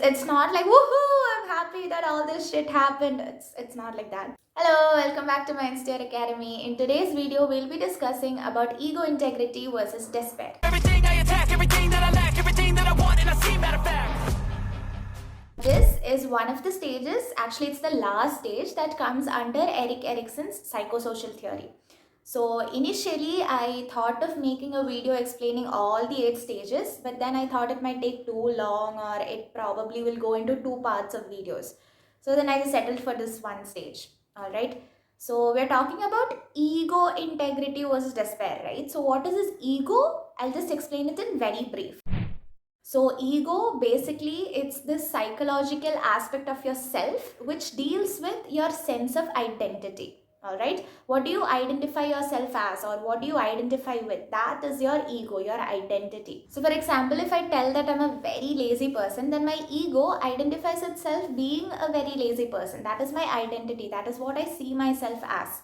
it's not like woohoo, I'm happy that all this shit happened. It's not like that. Hello, welcome back to my Insta Academy. In today's video, we'll be discussing about ego integrity versus despair. Everything I attack, everything that I lack, everything that I want, and I see matter of fact. This is one of the stages, actually it's the last stage that comes under Erik Erikson's psychosocial theory. So initially I thought of making a video explaining all the 8 stages, but then I thought it might take too long or it probably will go into 2 parts of videos. So then I just settled for this one stage. Alright. So we're talking about ego integrity versus despair, right? So what is this ego? I'll just explain it in very brief. So ego, basically, it's this psychological aspect of yourself which deals with your sense of identity. Alright, what do you identify yourself as, or what do you identify with? That is your ego, your identity. So for example, if I tell that I'm a very lazy person, then my ego identifies itself being a very lazy person. That is my identity. That is what I see myself as.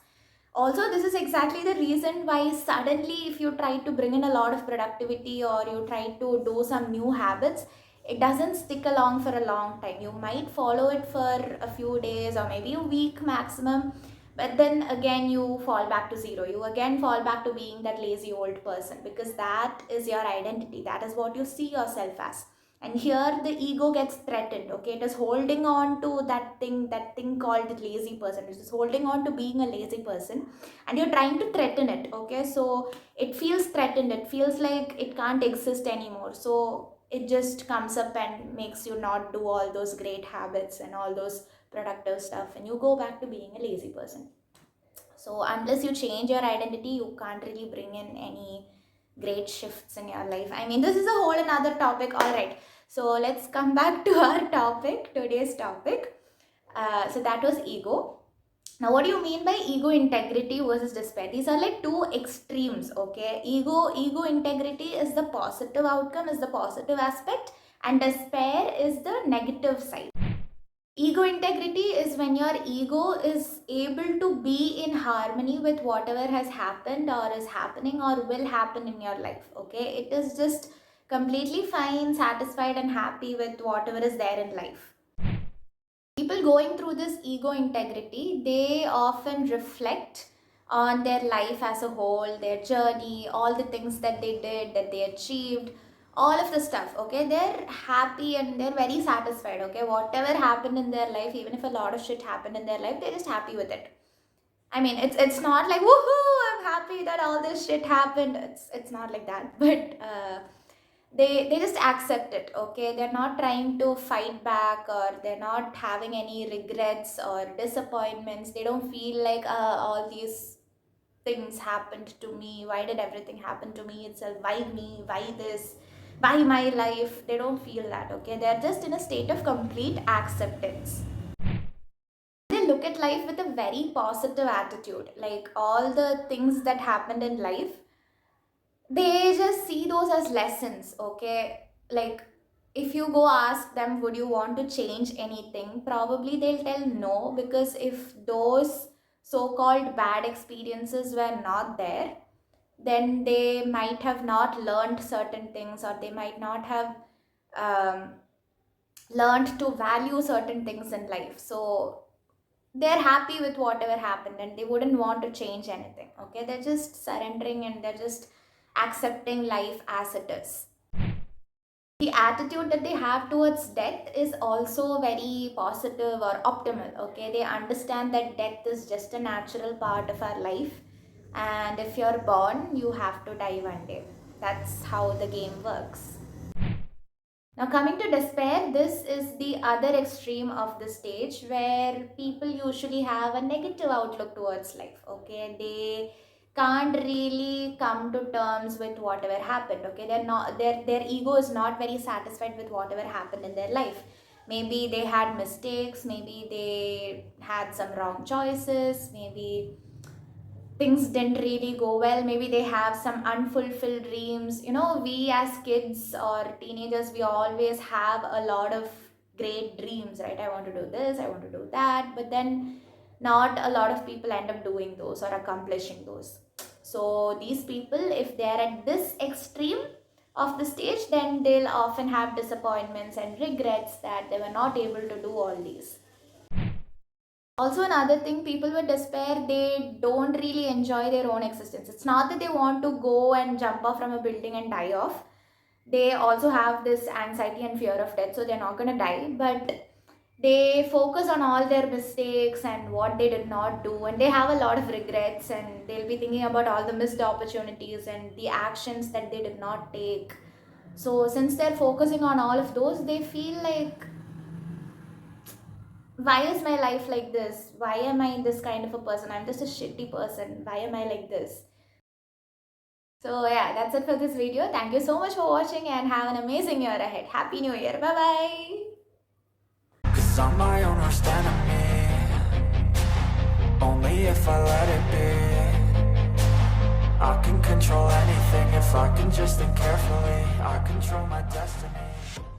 Also, this is exactly the reason why suddenly if you try to bring in a lot of productivity or you try to do some new habits, it doesn't stick along for a long time. You might follow it for a few days or maybe a week maximum, but then again you fall back to zero. You again fall back to being that lazy old person, because that is your identity. That is what you see yourself as. And here the ego gets threatened. Okay, it is holding on to that thing called the lazy person. It is holding on to being a lazy person, and you're trying to threaten it. Okay, so it feels threatened. It feels like it can't exist anymore. So it just comes up and makes you not do all those great habits and all those productive stuff, and you go back to being a lazy person. So unless you change your identity, you can't really bring in any great shifts in your life. I mean, this is a whole another topic. All right, so let's come back to our topic, today's topic. So that was ego. Now, what do you mean by ego integrity versus despair? These are like two extremes. Okay, ego integrity is the positive outcome, is the positive aspect, and despair is the negative side. Ego integrity is when your ego is able to be in harmony with whatever has happened or is happening or will happen in your life. Okay, it is just completely fine, satisfied, and happy with whatever is there in life. People going through this ego integrity, they often reflect on their life as a whole, their journey, all the things that they did, that they achieved, all of the stuff. Okay, they're happy and they're very satisfied. Okay, whatever happened in their life, even if a lot of shit happened in their life, they're just happy with it. I mean, it's not like woohoo, I'm happy that all this shit happened. It's not like that. But they just accept it. Okay, they're not trying to fight back, or they're not having any regrets or disappointments. They don't feel like all these things happened to me. Why did everything happen to me itself? Why me? Why this? Why my life? They don't feel that. Okay, they're just in a state of complete acceptance. They look at life with a very positive attitude. Like all the things that happened in life, they just see those as lessons. Okay, like if you go ask them, would you want to change anything, probably they'll tell no, because if those so-called bad experiences were not there, then they might have not learned certain things, or they might not have um, learned to value certain things in life. So they're happy with whatever happened and they wouldn't want to change anything. Okay, they're just surrendering and they're just accepting life as it is. The attitude that they have towards death is also very positive or optimal. Okay, they understand that death is just a natural part of our life, and if you're born, you have to die one day. That's how the game works. Now, coming to despair, this is the other extreme of the stage where people usually have a negative outlook towards life. Okay, they can't really come to terms with whatever happened. Okay, they're not their ego is not very satisfied with whatever happened in their life. Maybe they had mistakes, maybe they had some wrong choices, maybe things didn't really go well, maybe they have some unfulfilled dreams. You know, we as kids or teenagers, we always have a lot of great dreams, right? I want to do this, I want to do that, but then not a lot of people end up doing those or accomplishing those. So these people, if they're at this extreme, of the stage, then they'll often have disappointments and regrets that they were not able to do all these. Also, another thing, people with despair, they don't really enjoy their own existence. It's not that they want to go and jump off from a building and die off. They also have this anxiety and fear of death, so they're not going to die, but they focus on all their mistakes and what they did not do, and they have a lot of regrets, and they'll be thinking about all the missed opportunities and the actions that they did not take. So since they're focusing on all of those, they feel like, why is my life like this? Why am I this kind of a person? I'm just a shitty person. Why am I like this? So yeah, that's it for this video. Thank you so much for watching and have an amazing year ahead. Happy New Year. Bye bye. 'Cause I'm my own worst enemy. Only if I let it be. I can control anything if I can just think carefully. I control my destiny.